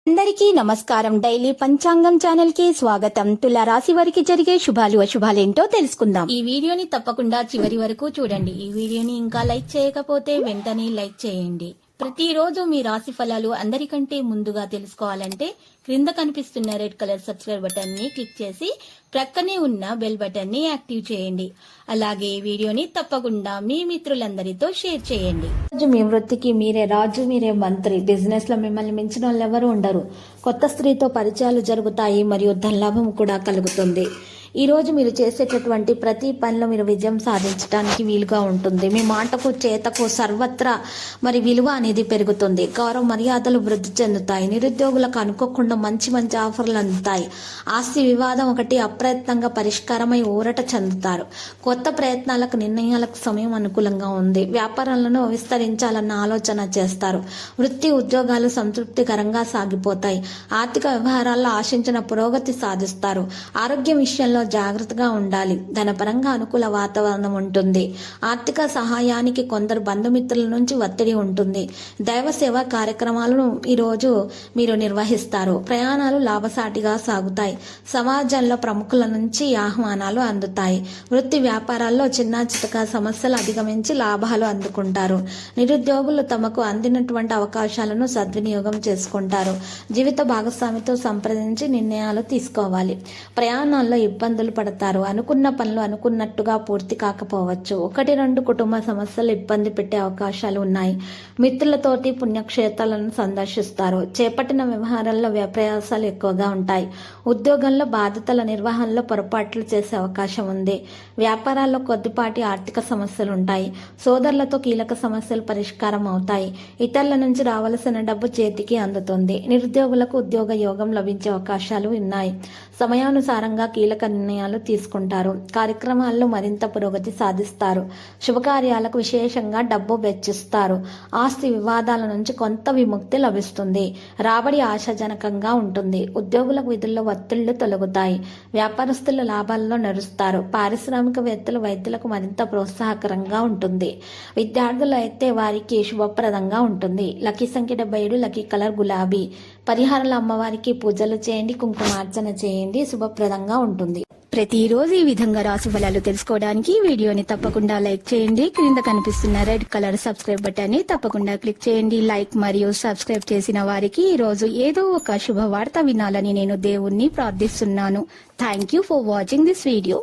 అందరికీ నమస్కారం. డైలీ పంచాంగం ఛానల్ కి స్వాగతం. తుల రాశి వారికి జరిగే శుభాలు అశుభాలేంటో తెలుసుకుందాం. ఈ వీడియోని తప్పకుండా చివరి వరకు చూడండి. ఈ వీడియోని ఇంకా లైక్ చేయకపోతే వెంటనే లైక్ చేయండి. ప్రతిరోజు మీ రాశి ఫలాలు అందరికంటే ముందుగా తెలుసుకోవాలంటే క్రింద కనిపిస్తున్న రెడ్ కలర్ సబ్స్క్రైబ్ బటన్ ని క్లిక్ చేసి ప్రక్కనే ఉన్న బెల్ బటన్ ని యాక్టివ్ చేయండి. అలాగే ఈ వీడియోని తప్పకుండా మీ మిత్రులందరితో షేర్ చేయండి. మీ వృత్తికి మీరే రాజు, మీరే మంత్రి. బిజినెస్ లో మిమ్మల్ని మించిన వాళ్ళు ఎవరు ఉండరు. కొత్త స్త్రీతో పరిచయాలు జరుగుతాయి మరియు ధనలాభం కూడా కలుగుతుంది. ఈ రోజు మీరు చేసేటటువంటి ప్రతి పనిలో మీరు విజయం సాధించడానికి వీలుగా ఉంటుంది. మీ మాటకు చేతకు సర్వత్రా మరి విలువ అనేది పెరుగుతుంది. గౌరవ మర్యాదలు వృద్ధి చెందుతాయి. నిరుద్యోగులకు అనుకోకుండా మంచి మంచి ఆఫర్లు అందుతాయి. ఆస్తి వివాదం ఒకటి అప్రయత్నంగా పరిష్కారమై ఊరట చెందుతారు. కొత్త ప్రయత్నాలకు నిర్ణయాలకు సమయం అనుకూలంగా ఉంది. వ్యాపారాలను విస్తరించాలన్న ఆలోచన చేస్తారు. వృత్తి ఉద్యోగాలు సంతృప్తికరంగా సాగిపోతాయి. ఆర్థిక వ్యవహారాల్లో ఆశించిన పురోగతి సాధిస్తారు. ఆరోగ్యం విషయంలో జాగ్రత్తగా ఉండాలి. ధనపరంగా అనుకూల వాతావరణం ఉంటుంది. ఆర్థిక సహాయానికి కొందరు బంధుమిత్రుల నుంచి ఒత్తిడి ఉంటుంది. దైవ సేవా కార్యక్రమాలను ఈరోజు మీరు నిర్వహిస్తారు. ప్రయాణాలు లాభసాటిగా సాగుతాయి. సమాజంలో ప్రముఖుల నుంచి ఆహ్వానాలు అందుతాయి. వృత్తి వ్యాపారాల్లో చిన్న చితక సమస్యలు అధిగమించి లాభాలు అందుకుంటారు. నిరుద్యోగులు తమకు అందినటువంటి అవకాశాలను సద్వినియోగం చేసుకుంటారు. జీవిత భాగస్వామితో సంప్రదించి నిర్ణయాలు తీసుకోవాలి. ప్రయాణాల్లో ఇబ్బందులు పడతారు. అనుకున్న పనులు అనుకున్నట్టుగా పూర్తి కాకపోవచ్చు. 1-2 కుటుంబ సమస్యలు ఇబ్బంది పెట్టే అవకాశాలు ఉన్నాయి. మిత్రులతోటి పుణ్యక్షేత్రాలను సందర్శిస్తారు. చేపట్టిన వ్యవహారాల్లో వ్యప్రయాసాలు ఎక్కువగా ఉంటాయి. ఉద్యోగంలో బాధ్యతల నిర్వహణలో పొరపాట్లు చేసే అవకాశం ఉంది. వ్యాపారాల్లో కొద్దిపాటి ఆర్థిక సమస్యలు ఉంటాయి. సోదరులతో కీలక సమస్యలు పరిష్కారం అవుతాయి. ఇతరుల నుంచి రావలసిన డబ్బు చేతికి అందుతుంది. నిరుద్యోగులకు ఉద్యోగ యోగం లభించే అవకాశాలు ఉన్నాయి. సమయానుసారంగా కీలక నిర్ణయాలు తీసుకుంటారు. కార్యక్రమాల్లో మరింత పురోగతి సాధిస్తారు. శుభకార్యాలకు విశేషంగా డబ్బు వెచ్చిస్తారు. ఆస్తి వివాదాల నుంచి కొంత విముక్తి లభిస్తుంది. రాబడి ఆశాజనకంగా ఉంటుంది. ఉద్యోగులకు విధుల్లో ఒత్తిళ్లు తొలగుతాయి. వ్యాపారస్తులు లాభాల్లో నడుస్తారు. పారిశ్రామికవేత్తలు వైద్యులకు మరింత ప్రోత్సాహకరంగా ఉంటుంది. విద్యార్థులు అయితే వారికి శుభప్రదంగా ఉంటుంది. లక్కీ సంఖ్య 77, లక్కీ కలర్ గులాబీ. పరిహారాల అమ్మవారికి పూజలు చేయండి, కుంకుమార్చన చేయండి. శుభప్రదంగా ఉంటుంది. ప్రతిరోజు ఈ విధంగా రాశి ఫలాలు తెలుసుకోవడానికి వీడియోని తప్పకుండా లైక్ చేయండి. క్రింద కనిపిస్తున్న రెడ్ కలర్ సబ్స్క్రైబ్ బటన్ ని తప్పకుండా క్లిక్ చేయండి. లైక్ మరియు సబ్స్క్రైబ్ చేసిన వారికి ఈ రోజు ఏదో ఒక శుభవార్త వినాలని నేను దేవుణ్ణి ప్రార్థిస్తున్నాను. Thank you for watching this video.